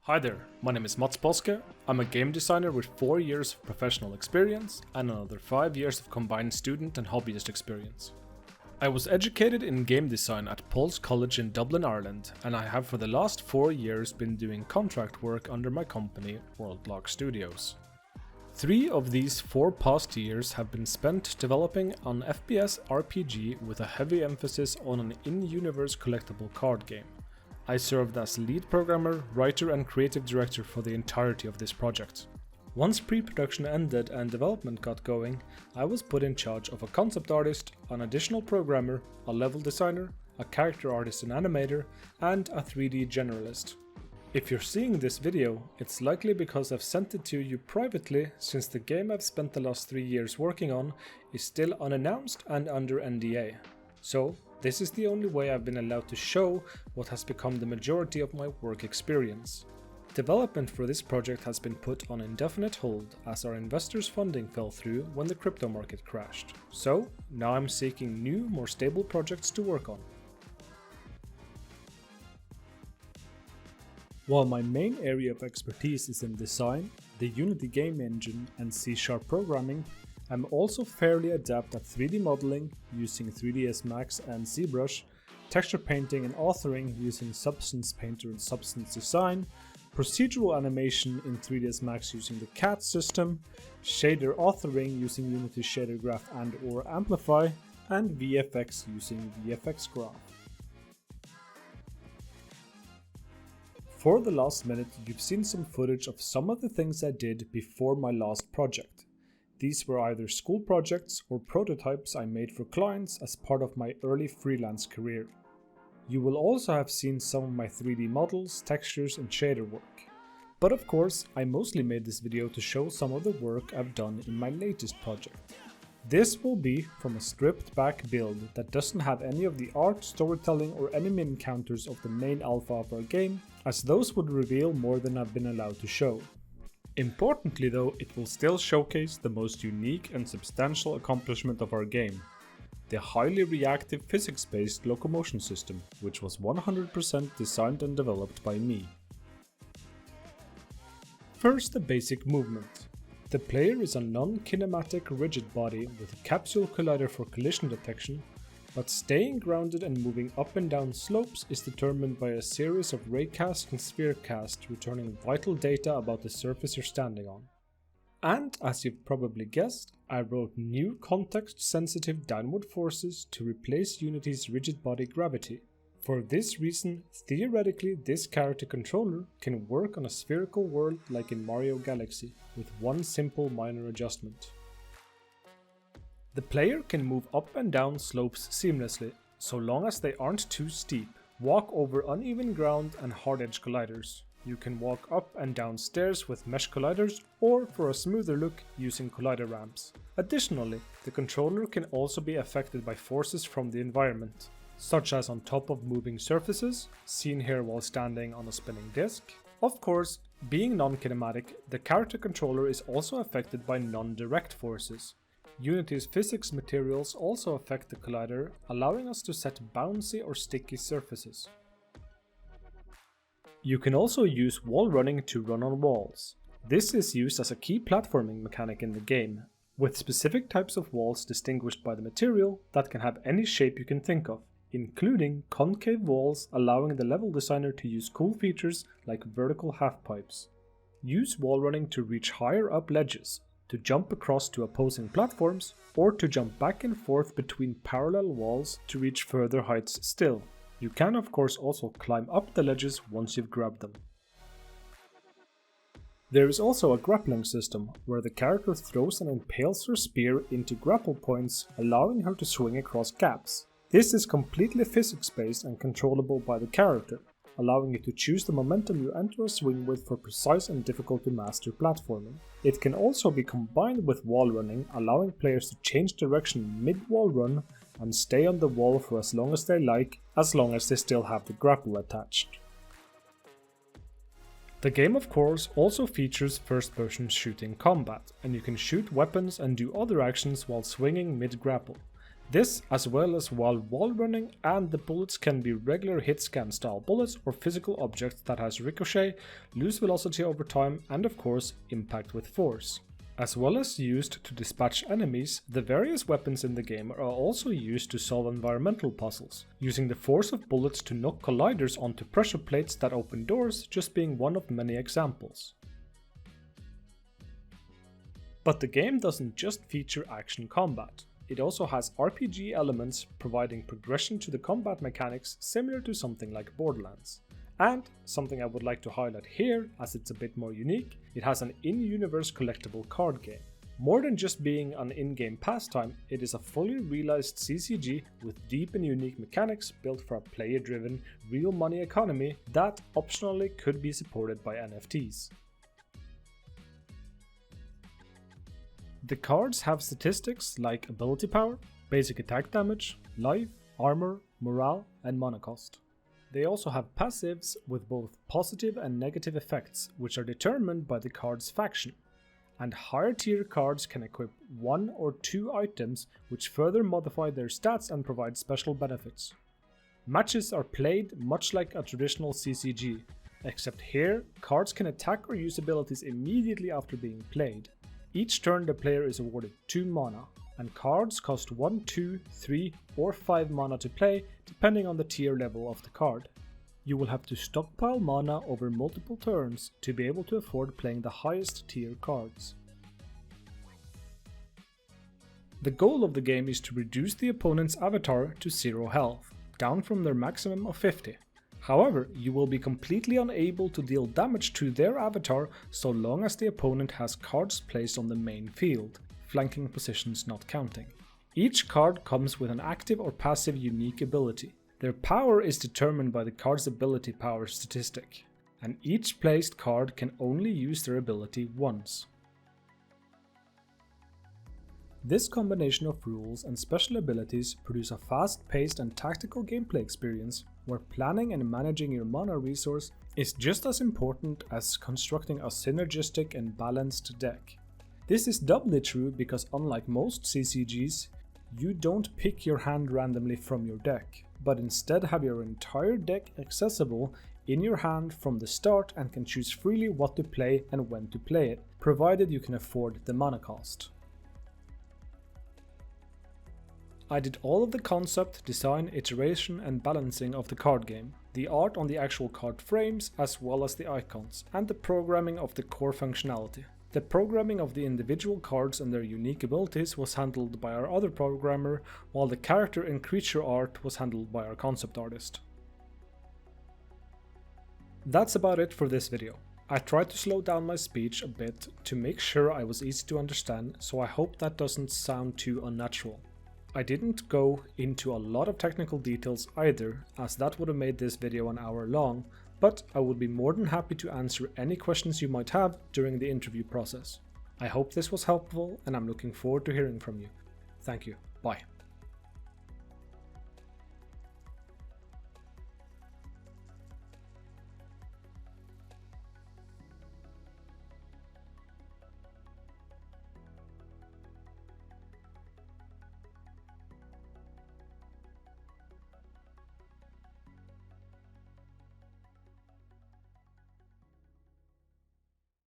Hi there, my name is Paaske. I'm a game designer with 4 years of professional experience and another 5 years of combined student and hobbyist experience. I was educated in game design at Paul's College in Dublin, Ireland, and I have for the last 4 years been doing contract work under my company, Worldlock Studios. 3 of these 4 past years have been spent developing an FPS RPG with a heavy emphasis on an in-universe collectible card game. I served as lead programmer, writer and creative director for the entirety of this project. Once pre-production ended and development got going, I was put in charge of a concept artist, an additional programmer, a level designer, a character artist and animator, and a 3D generalist. If you're seeing this video, it's likely because I've sent it to you privately, since the game I've spent the last 3 years working on is still unannounced and under NDA. So, this is the only way I've been allowed to show what has become the majority of my work experience. Development for this project has been put on indefinite hold as our investors' funding fell through when the crypto market crashed. So, now I'm seeking new, more stable projects to work on. While my main area of expertise is in design, the Unity game engine and C# programming, I'm also fairly adept at 3D modeling using 3ds Max and ZBrush, texture painting and authoring using Substance Painter and Substance Design, procedural animation in 3ds Max using the CAT system, shader authoring using Unity Shader Graph and/or Amplify, and VFX using VFX Graph. For the last minute, you've seen some footage of some of the things I did before my last project. These were either school projects or prototypes I made for clients as part of my early freelance career. You will also have seen some of my 3D models, textures and shader work. But of course, I mostly made this video to show some of the work I've done in my latest project. This will be from a stripped back build that doesn't have any of the art, storytelling or enemy encounters of the main alpha of our game, as those would reveal more than I've been allowed to show. Importantly though, it will still showcase the most unique and substantial accomplishment of our game, the highly reactive physics-based locomotion system, which was 100% designed and developed by me. First, the basic movement. The player is a non-kinematic rigid body with a capsule collider for collision detection, but staying grounded and moving up and down slopes is determined by a series of raycast and spherecast returning vital data about the surface you're standing on. And, as you've probably guessed, I wrote new context-sensitive downward forces to replace Unity's rigid body gravity. For this reason, theoretically this character controller can work on a spherical world like in Mario Galaxy, with one simple minor adjustment. The player can move up and down slopes seamlessly, so long as they aren't too steep, walk over uneven ground and hard-edge colliders. You can walk up and down stairs with mesh colliders, or for a smoother look, using collider ramps. Additionally, the controller can also be affected by forces from the environment, such as on top of moving surfaces, seen here while standing on a spinning disc. Of course, being non-kinematic, the character controller is also affected by non-direct forces. Unity's physics materials also affect the collider, allowing us to set bouncy or sticky surfaces. You can also use wall running to run on walls. This is used as a key platforming mechanic in the game, with specific types of walls distinguished by the material that can have any shape you can think of, including concave walls allowing the level designer to use cool features like vertical half-pipes. Use wall running to reach higher up ledges, to jump across to opposing platforms, or to jump back and forth between parallel walls to reach further heights still. You can of course also climb up the ledges once you've grabbed them. There is also a grappling system, where the character throws and impales her spear into grapple points, allowing her to swing across gaps. This is completely physics-based and controllable by the character, allowing you to choose the momentum you enter a swing with for precise and difficult to master platforming. It can also be combined with wall running, allowing players to change direction mid-wall run and stay on the wall for as long as they like, as long as they still have the grapple attached. The game of course also features first-person shooting combat, and you can shoot weapons and do other actions while swinging mid-grapple. This, as well as while wall running, and the bullets can be regular hit scan style bullets or physical objects that has ricochet, lose velocity over time, and of course impact with force. As well as used to dispatch enemies, the various weapons in the game are also used to solve environmental puzzles, using the force of bullets to knock colliders onto pressure plates that open doors just being one of many examples. But the game doesn't just feature action combat. It also has RPG elements providing progression to the combat mechanics similar to something like Borderlands. And, something I would like to highlight here as it's a bit more unique, it has an in-universe collectible card game. More than just being an in-game pastime, it is a fully realized CCG with deep and unique mechanics built for a player-driven, real money economy that optionally could be supported by NFTs. The cards have statistics like ability power, basic attack damage, life, armor, morale, and mana cost. They also have passives with both positive and negative effects, which are determined by the card's faction. And higher tier cards can equip 1 or 2 items which further modify their stats and provide special benefits. Matches are played much like a traditional CCG, except here cards can attack or use abilities immediately after being played. Each turn the player is awarded 2 mana, and cards cost 1, 2, 3 or 5 mana to play depending on the tier level of the card. You will have to stockpile mana over multiple turns to be able to afford playing the highest tier cards. The goal of the game is to reduce the opponent's avatar to 0 health, down from their maximum of 50. However, you will be completely unable to deal damage to their avatar so long as the opponent has cards placed on the main field, flanking positions not counting. Each card comes with an active or passive unique ability. Their power is determined by the card's ability power statistic, and each placed card can only use their ability once. This combination of rules and special abilities produce a fast-paced and tactical gameplay experience where planning and managing your mana resource is just as important as constructing a synergistic and balanced deck. This is doubly true because unlike most CCGs, you don't pick your hand randomly from your deck, but instead have your entire deck accessible in your hand from the start and can choose freely what to play and when to play it, provided you can afford the mana cost. I did all of the concept, design, iteration and balancing of the card game, the art on the actual card frames as well as the icons, and the programming of the core functionality. The programming of the individual cards and their unique abilities was handled by our other programmer, while the character and creature art was handled by our concept artist. That's about it for this video. I tried to slow down my speech a bit to make sure I was easy to understand, so I hope that doesn't sound too unnatural. I didn't go into a lot of technical details either, as that would have made this video an hour long, but I would be more than happy to answer any questions you might have during the interview process. I hope this was helpful and I'm looking forward to hearing from you. Thank you. Bye.